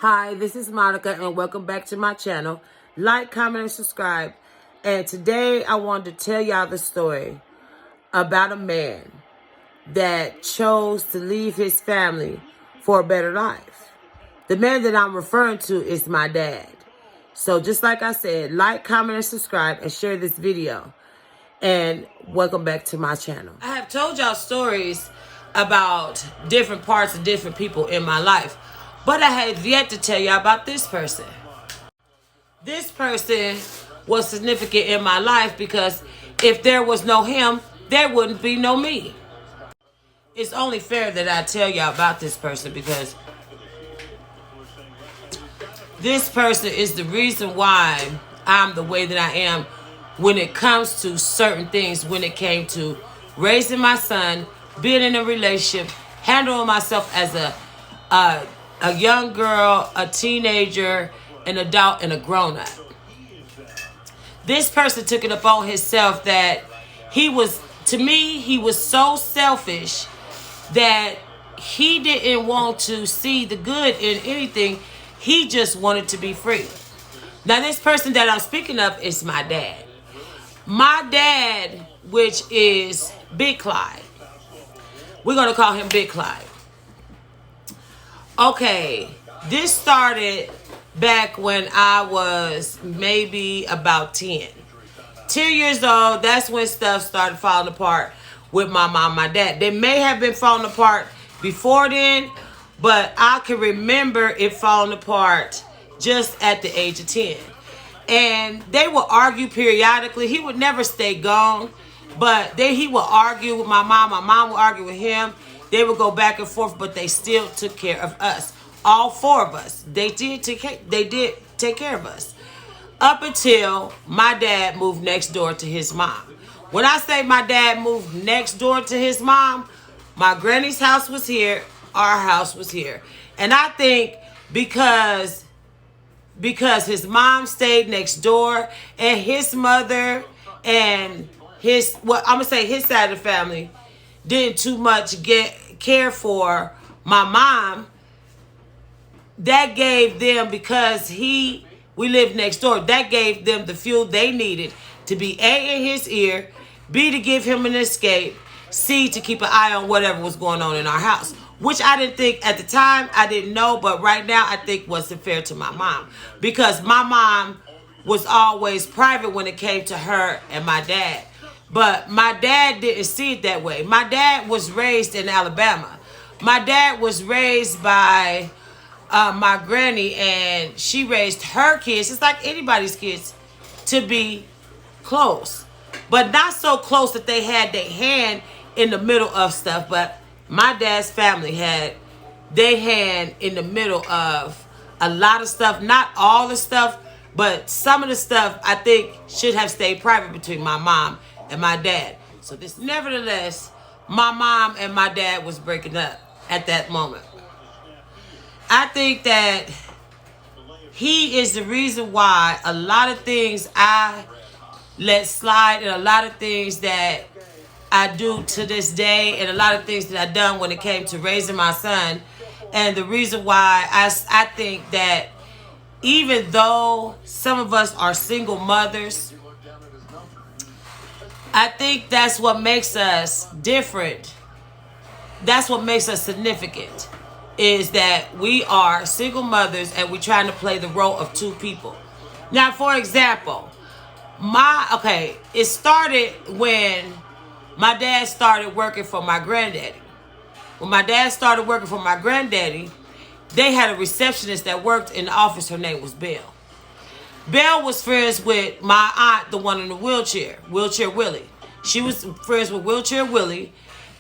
Hi, this is Monica and welcome back to my channel. Like, comment, and subscribe. And today I wanted to tell y'all the story about a man that chose to leave his family for a better life. The man that I'm referring to is my dad. So just like I said, like, comment, and subscribe and share this video. And welcome back to my channel. I have told y'all stories about different parts of different people in my life. But I have yet to tell y'all about this person. This person was significant in my life because if there was no him, there wouldn't be no me. It's only fair that I tell y'all about this person because this person is the reason why I'm the way that I am when it comes to certain things, when it came to raising my son, being in a relationship, handling myself as a young girl, a teenager, an adult, and a grown-up. This person took it upon himself that he was so selfish that he didn't want to see the good in anything. He just wanted to be free. Now, this person that I'm speaking of is my dad. My dad, which is Big Clyde. We're going to call him Big Clyde. Okay, this started back when I was maybe about 10. 10 years old, that's when stuff started falling apart with my mom and my dad. They may have been falling apart before then, but I can remember it falling apart just at the age of 10. And they would argue periodically. He would never stay gone, but he would argue with my mom. My mom would argue with him. They would go back and forth, but they still took care of us. All four of us. They did take care of us. Up until my dad moved next door to his mom. When I say my dad moved next door to his mom, my granny's house was here, our house was here. And I think because his mom stayed next door and his mother and his side of the family didn't too much care for my mom, that gave them, because we lived next door, that gave them the fuel they needed to be A, in his ear, B, to give him an escape, C, to keep an eye on whatever was going on in our house. Which I didn't think at the time, I didn't know, but right now I think wasn't fair to my mom. Because my mom was always private when it came to her and my dad. But my dad didn't see it that way. My dad was raised in Alabama. My dad was raised by my granny, and she raised her kids, just like anybody's kids, to be close. But not so close that they had their hand in the middle of stuff. But my dad's family had their hand in the middle of a lot of stuff. Not all the stuff, but some of the stuff I think should have stayed private between my mom and my dad. So nevertheless, my mom and my dad was breaking up at that moment. I think that he is the reason why a lot of things I let slide, and a lot of things that I do to this day, and a lot of things that I've done when it came to raising my son. And the reason why I think that even though some of us are single mothers, I think that's what makes us different. That's what makes us significant, is that we are single mothers and we're trying to play the role of two people. Now, for example, it started when my dad started working for my granddaddy. When my dad started working for my granddaddy, they had a receptionist that worked in the office. Her name was Belle. Belle was friends with my aunt, the one in the Wheelchair Willie. She was friends with Wheelchair Willie,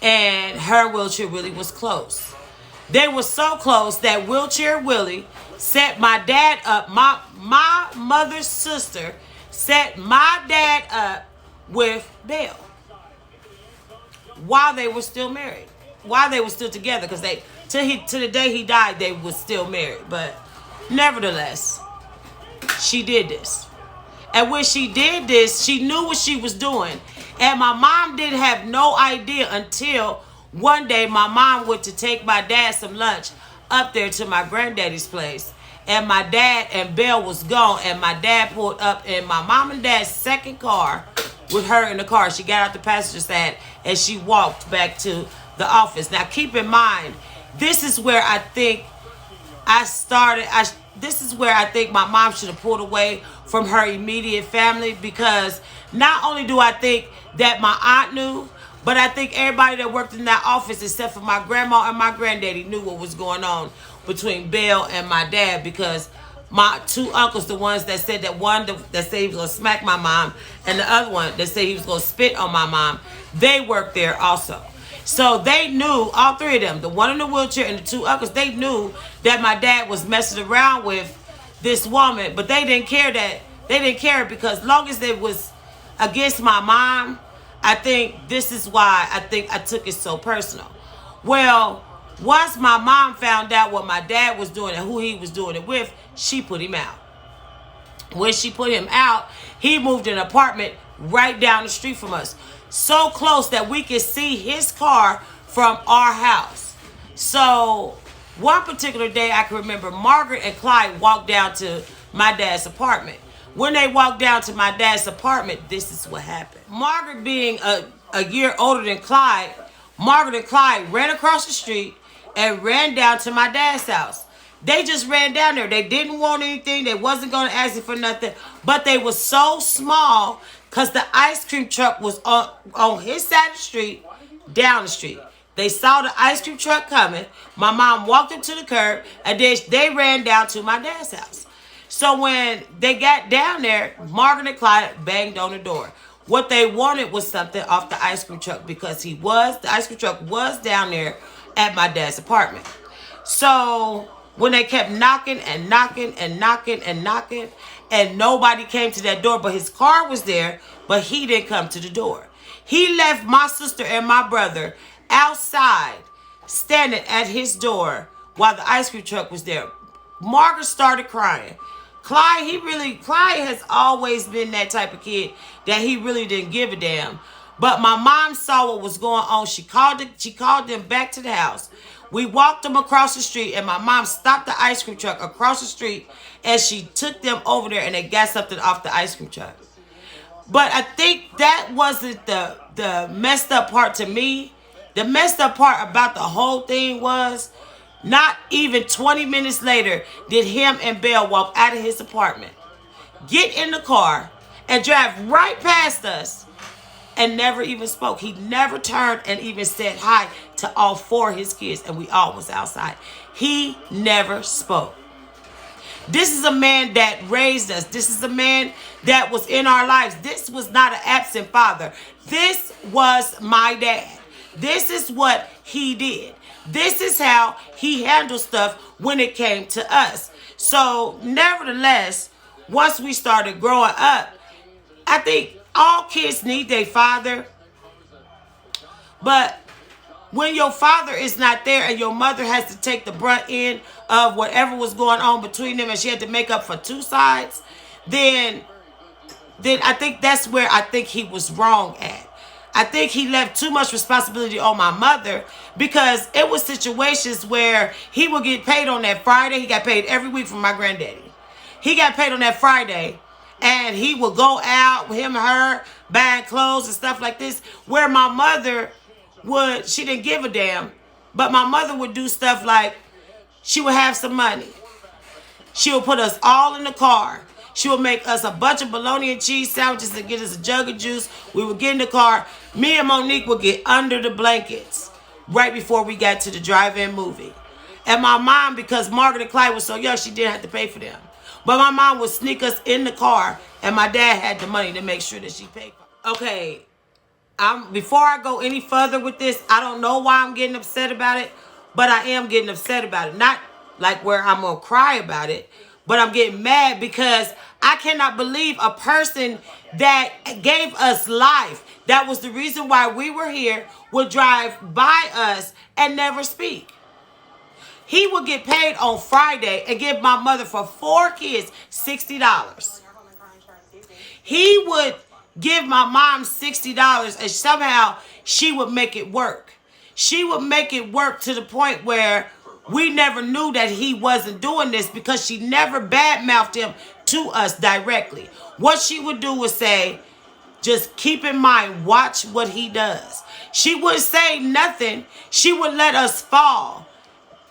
and her Wheelchair Willie was close. They were so close that Wheelchair Willie set my dad up. My mother's sister set my dad up with Belle while they were still married, while they were still together, because to the day he died, they were still married. But nevertheless, she did this. And when she did this, she knew what she was doing. And my mom didn't have no idea until one day my mom went to take my dad some lunch up there to my granddaddy's place. and my dad and Belle was gone, and my dad pulled up in my mom and dad's second car with her in the car. She got out the passenger side and she walked back to the office. Now keep in mind, this is where I think this is where I think my mom should have pulled away from her immediate family, because not only do I think that my aunt knew, but I think everybody that worked in that office except for my grandma and my granddaddy knew what was going on between Belle and my dad, because my two uncles, the ones that said that one that said he was going to smack my mom and the other one that said he was going to spit on my mom, they worked there also. So they knew, all three of them, the one in the wheelchair and the two uncles, they knew that my dad was messing around with this woman, but they didn't care because long as it was against my mom, I think this is why I think I took it so personal. Well, once my mom found out what my dad was doing and who he was doing it with, she put him out. When she put him out, he moved an apartment right down the street from us. So close that we could see his car from our house. So one particular day I can remember Margaret and Clyde walked down to my dad's apartment. When they walked down to my dad's apartment, this is what happened. Margaret being a year older than Clyde, Margaret and Clyde ran across the street and ran down to my dad's house. They just ran down there. They didn't want anything. They wasn't going to ask him for nothing. But they were so small because the ice cream truck was on his side of the street, down the street. They saw the ice cream truck coming. My mom walked him to the curb, and then they ran down to my dad's house. So when they got down there, Margaret and Clyde banged on the door. What they wanted was something off the ice cream truck, because the ice cream truck was down there at my dad's apartment. So when they kept knocking and knocking and knocking and knocking, and nobody came to that door, but his car was there, but he didn't come to the door. He left my sister and my brother outside, standing at his door while the ice cream truck was there. Margaret started crying. Clyde has always been that type of kid that he really didn't give a damn. But my mom saw what was going on. She called them back to the house. We walked them across the street, and my mom stopped the ice cream truck across the street, and she took them over there, and they got something off the ice cream truck. But I think that wasn't the messed up part to me. The messed up part about the whole thing was not even 20 minutes later did him and Belle walk out of his apartment, get in the car, and drive right past us and never even spoke. He never turned and even said hi to all four of his kids, and we all was outside. He never spoke. This is a man that raised us. This is a man that was in our lives. This was not an absent father. This was my dad. This is what he did. This is how he handled stuff when it came to us. So nevertheless, once we started growing up, I think all kids need their father. But when your father is not there and your mother has to take the brunt end of whatever was going on between them, and she had to make up for two sides, then I think that's where I think he was wrong at. I think he left too much responsibility on my mother, because it was situations where he would get paid on that Friday. He got paid every week from my granddaddy. He got paid on that Friday, and he would go out with him and her buying clothes and stuff like this, where my mother she didn't give a damn, but my mother would do stuff like she would have some money. She would put us all in the car. She would make us a bunch of bologna and cheese sandwiches and get us a jug of juice. We would get in the car. Me and Monique would get under the blankets right before we got to the drive-in movie. And my mom, because Margaret and Clyde was so young, she didn't have to pay for them. But my mom would sneak us in the car, and my dad had the money to make sure that she paid for it. Okay, before I go any further with this, I don't know why I'm getting upset about it, but I am getting upset about it. Not like where I'm going to cry about it, but I'm getting mad because I cannot believe a person that gave us life, that was the reason why we were here, would drive by us and never speak. He would get paid on Friday and give my mother, for 4 kids, $60. He would give my mom $60, and somehow she would make it work. She would make it work to the point where We never knew that he wasn't doing this because she never badmouthed him to us directly. What she would do was say, just keep in mind, watch what he does. She wouldn't say nothing. She would let us fall,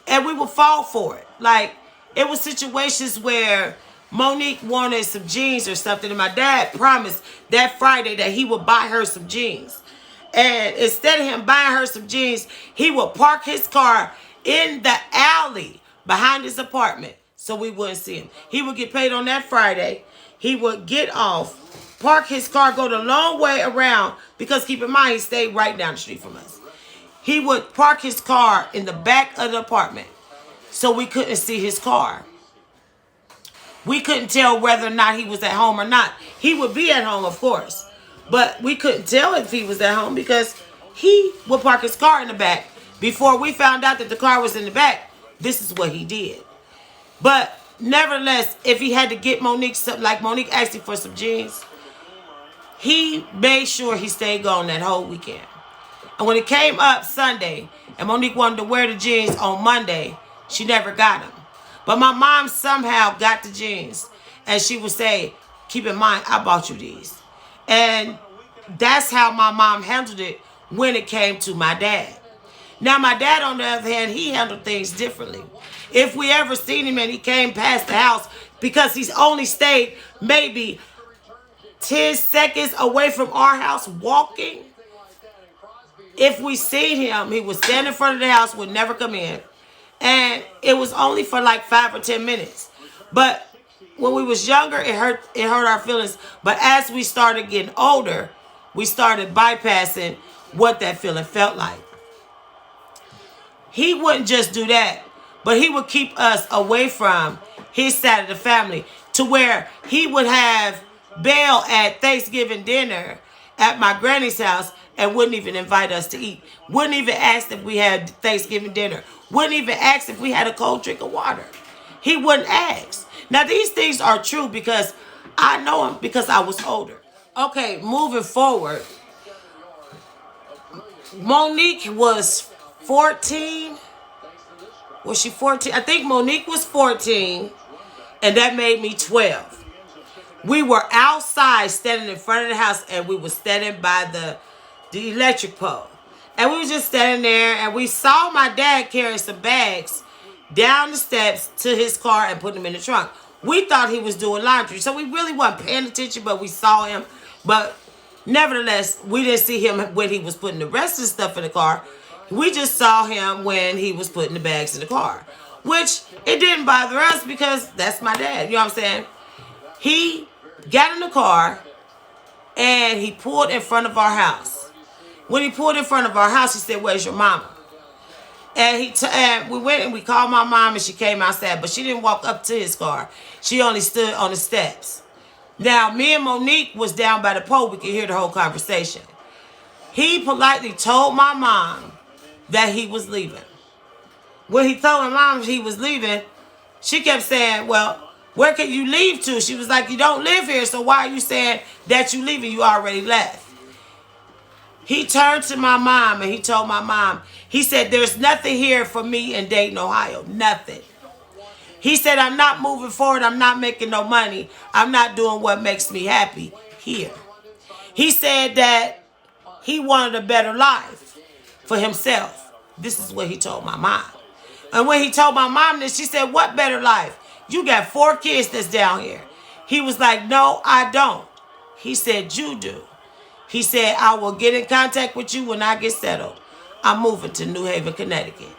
and we would fall for it. Like, it was situations where Monique wanted some jeans or something, and my dad promised that Friday that he would buy her some jeans. And instead of him buying her some jeans, he would park his car in the alley behind his apartment so we wouldn't see him. He would get paid on that Friday. He would get off, park his car, go the long way around, because keep in mind, he stayed right down the street from us. He would park his car in the back of the apartment so we couldn't see his car. We couldn't tell whether or not he was at home or not. He would be at home, of course, but we couldn't tell if he was at home because he would park his car in the back. Before we found out that the car was in the back, this is what he did. But nevertheless, if he had to get Monique something, like Monique asked him for some jeans, he made sure he stayed gone that whole weekend. And when it came up Sunday, and Monique wanted to wear the jeans on Monday, she never got them. But my mom somehow got the jeans. And she would say, keep in mind, I bought you these. And that's how my mom handled it when it came to my dad. Now, my dad, on the other hand, he handled things differently. If we ever seen him and he came past the house, because he's only stayed maybe 10 seconds away from our house walking, if we seen him, he would stand in front of the house, would never come in. And it was only for like 5 or 10 minutes. But when we was younger, it hurt our feelings. But as we started getting older, we started bypassing what that feeling felt like. He wouldn't just do that, but he would keep us away from his side of the family, to where he would have bail at Thanksgiving dinner at my granny's house and wouldn't even invite us to eat. Wouldn't even ask if we had Thanksgiving dinner. Wouldn't even ask if we had a cold drink of water. He wouldn't ask. Now, these things are true because I know him because I was older. Okay, moving forward. Monique was 14. Was she 14? I think Monique was 14, and that made me 12. We were outside standing in front of the house, and we were standing by the electric pole. And we were just standing there, and we saw my dad carry some bags down the steps to his car and put them in the trunk. We thought he was doing laundry, so we really wasn't paying attention, but we saw him. But nevertheless, we didn't see him when he was putting the rest of the stuff in the car. We just saw him when he was putting the bags in the car, which it didn't bother us because that's my dad. You know what I'm saying? He got in the car and he pulled in front of our house. When he pulled in front of our house, he said, "Where's your mama?" And we went and we called my mom, and she came outside, but she didn't walk up to his car. She only stood on the steps. Now, me and Monique was down by the pole. We could hear the whole conversation. He politely told my mom that he was leaving. When he told my mom he was leaving, she kept saying, "Well, where can you leave to?" She was like, "You don't live here, so why are you saying that you leaving? You already left." He turned to my mom and he told my mom, he said, "There's nothing here for me in Dayton, Ohio. Nothing." He said, "I'm not moving forward. I'm not making no money. I'm not doing what makes me happy here." He said that he wanted a better life for himself. This is what he told my mom. And when he told my mom this, she said, "What better life? You got 4 kids that's down here." He was like, "No, I don't." He said, "You do." He said, "I will get in contact with you when I get settled. I'm moving to New Haven, Connecticut."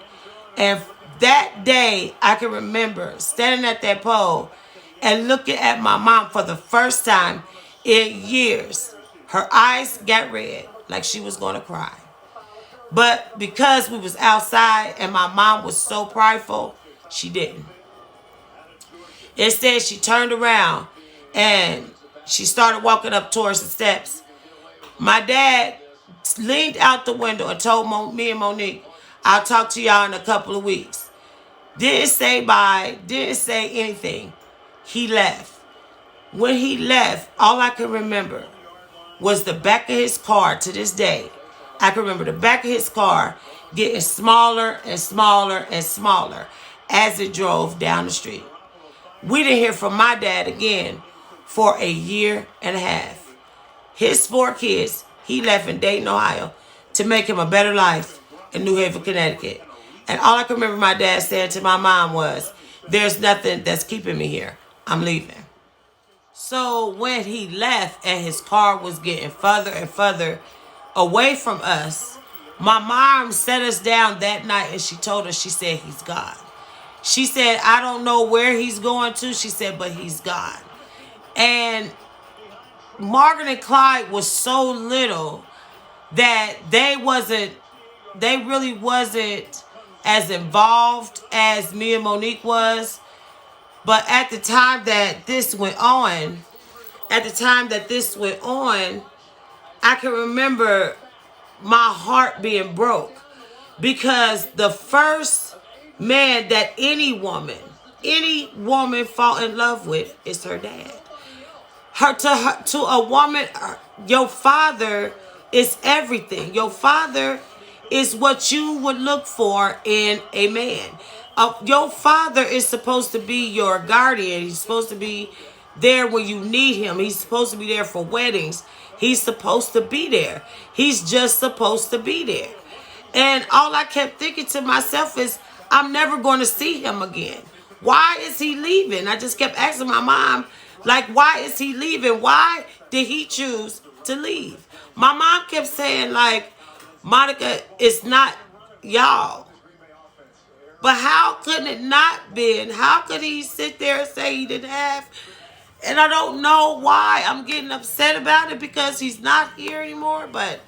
And that day, I can remember standing at that pole and looking at my mom for the first time in years. Her eyes got red, like she was going to cry. But because we was outside and my mom was so prideful, she didn't. Instead, she turned around and she started walking up towards the steps. My dad leaned out the window and told me and Monique, "I'll talk to y'all in a couple of weeks." Didn't say bye, didn't say anything. He left. When he left, all I can remember was the back of his car to this day. I can remember the back of his car getting smaller and smaller and smaller as it drove down the street. We didn't hear from my dad again for a year and a half. His 4 kids, he left in Dayton, Ohio, to make him a better life in New Haven, Connecticut. And all I can remember my dad saying to my mom was, there's nothing that's keeping me here. I'm leaving. So when he left and his car was getting further and further away from us, my mom set us down that night and she told us, she said, he's gone. She said, I don't know where he's going to. She said, but he's gone. And Margaret and Clyde was so little that they really wasn't as involved as me and Monique was. But at the time that this went on, I can remember my heart being broke, because the first man that any woman fall in love with is her dad. To a woman, your father is everything. Your father is what you would look for in a man. Your father is supposed to be your guardian. He's supposed to be there when you need him. He's supposed to be there for weddings. He's supposed to be there. He's just supposed to be there. And all I kept thinking to myself is, I'm never going to see him again. Why is he leaving? I just kept asking my mom, like, why is he leaving? Why did he choose to leave? My mom kept saying, like, Monica, it's not y'all. But how could it not been? How could he sit there and say he didn't have? And I don't know why I'm getting upset about it, because he's not here anymore. But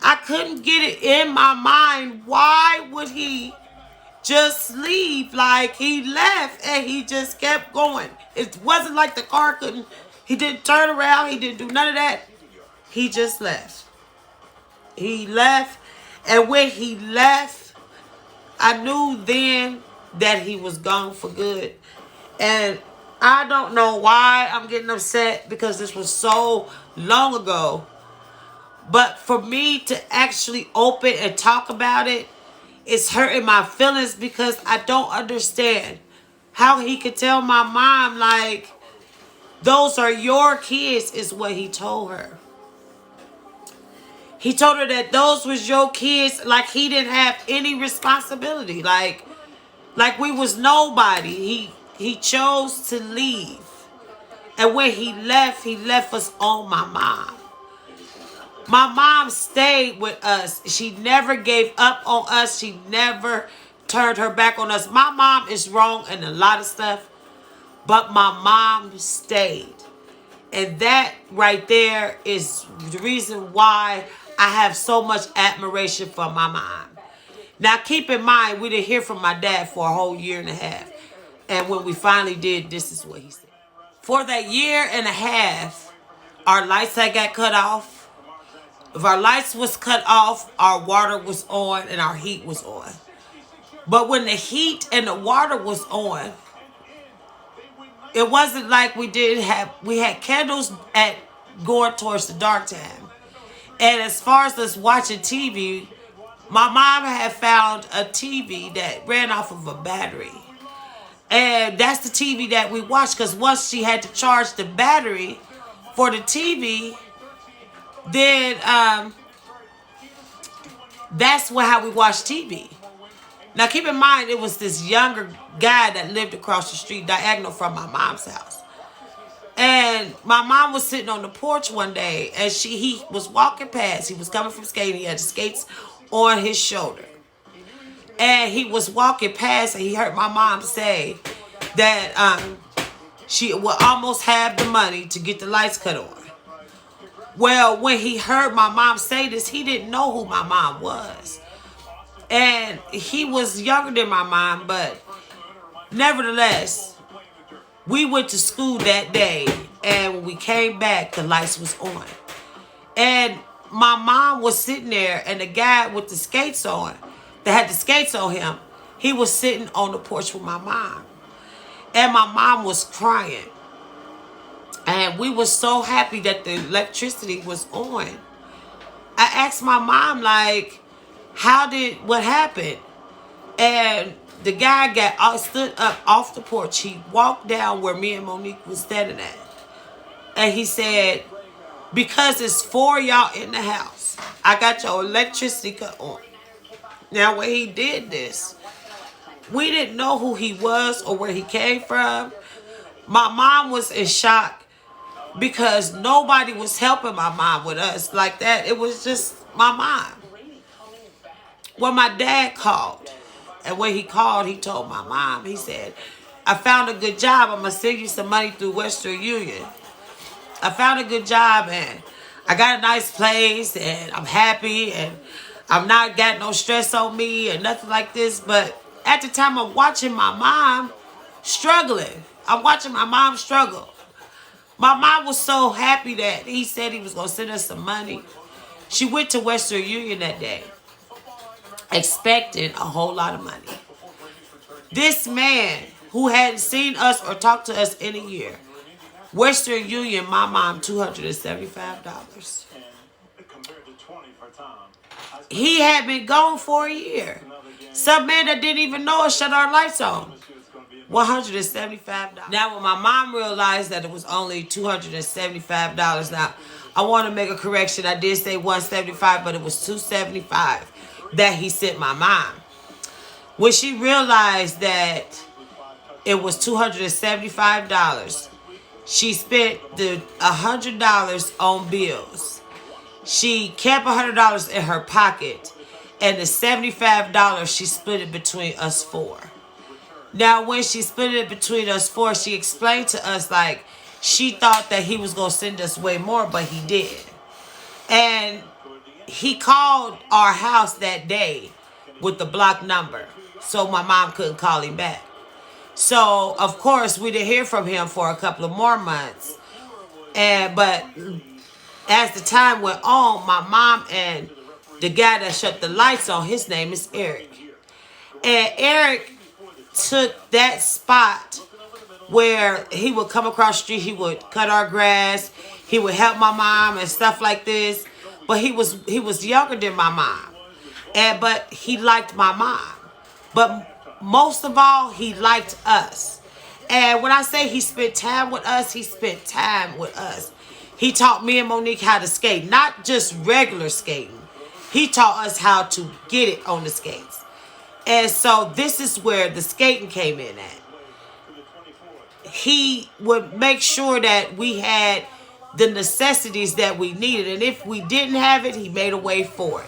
I couldn't get it in my mind. Why would he just leave? Like, he left and he just kept going. It wasn't like the car he didn't turn around. He didn't do none of that. He just left. He left. And when he left, I knew then that he was gone for good. And I don't know why I'm getting upset, because this was so long ago. But for me to actually open and talk about it, it's hurting my feelings, because I don't understand how he could tell my mom, like, those are your kids, is what he told her. He told her that those was your kids, like he didn't have any responsibility. Like we was nobody. He chose to leave. And when he left us on my mom. My mom stayed with us. She never gave up on us. She never turned her back on us. My mom is wrong in a lot of stuff, but my mom stayed. And that right there is the reason why I have so much admiration for my mom. Now, keep in mind, we didn't hear from my dad for a whole year and a half. And when we finally did, this is what he said. For that year and a half, our lights had got cut off. If our lights was cut off, our water was on and our heat was on. But when the heat and the water was on, it wasn't like we had candles at going towards the dark time. And as far as us watching TV, my mom had found a TV that ran off of a battery. And that's the TV that we watched, because once she had to charge the battery for the TV, then that's how we watched TV. Now keep in mind, it was this younger guy that lived across the street, diagonal from my mom's house. And my mom was sitting on the porch one day, and he was walking past. He was coming from skating. He had the skates on his shoulder. And he was walking past, and he heard my mom say that she will almost have the money to get the lights cut on. Well, when he heard my mom say this, he didn't know who my mom was. And he was younger than my mom, but nevertheless, we went to school that day, and when we came back, the lights was on. And my mom was sitting there, and the guy with the skates on, that had the skates on him, he was sitting on the porch with my mom. And my mom was crying. And we were so happy that the electricity was on. I asked my mom, like, What happened? And the guy stood up off the porch. He walked down where me and Monique was standing at. And he said, because it's 4 y'all in the house, I got your electricity cut on. Now, when he did this, we didn't know who he was or where he came from. My mom was in shock because nobody was helping my mom with us like that. It was just my mom. When my dad called, and when he called, he told my mom, he said, I found a good job. I'm going to send you some money through Western Union. I found a good job, and I got a nice place, and I'm happy, and I'm not got no stress on me and nothing like this. But at the time, I'm watching my mom struggling. I'm watching my mom struggle. My mom was so happy that he said he was going to send us some money. She went to Western Union that day, expecting a whole lot of money. This man, who hadn't seen us or talked to us in a year, Western Union, my mom, $275. He had been gone for a year. Some man that didn't even know us shut our lights on. $175. Now, when my mom realized that it was only $275, now, I want to make a correction. I did say $175, but it was $275 that he sent my mom. When she realized that it was $275, she spent the $100 on bills. She kept $100 in her pocket, and the $75 she split it between us four. Now, when she split it between us four, she explained to us like she thought that he was going to send us way more, but he did. And he called our house that day with the block number, so my mom couldn't call him back. So, of course, we didn't hear from him for a couple of more months. But as the time went on, my mom and the guy that shut the lights on, his name is Eric. And Eric took that spot where he would come across the street, he would cut our grass, he would help my mom and stuff like this. But he was younger than my mom. But he liked my mom. But most of all, he liked us. And when I say he spent time with us, he spent time with us. He taught me and Monique how to skate, not just regular skating. He taught us how to get it on the skates. And so this is where the skating came in at. He would make sure that we had the necessities that we needed. And if we didn't have it, he made a way for it.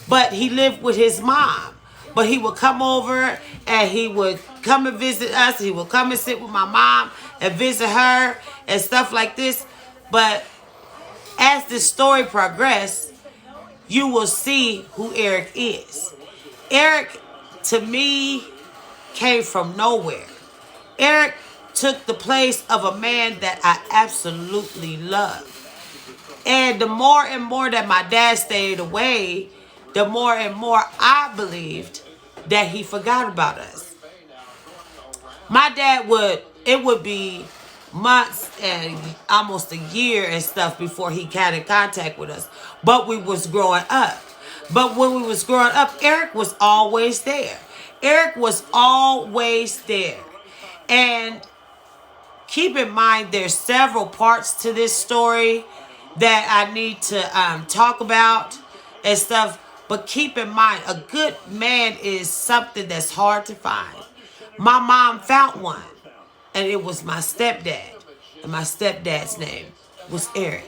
But he lived with his mom. But he would come over and he would come and visit us. He would come and sit with my mom and visit her and stuff like this. But as the story progressed, you will see who Eric is. Eric, to me, came from nowhere. Eric took the place of a man that I absolutely love. And the more and more that my dad stayed away, the more and more I believed that he forgot about us. My dad it would be months and almost a year and stuff before he got in contact with us. But we was growing up. But when we was growing up, Eric was always there. Eric was always there. And keep in mind, there's several parts to this story that I need to talk about and stuff. But keep in mind, a good man is something that's hard to find. My mom found one, and it was my stepdad. And my stepdad's name was Eric.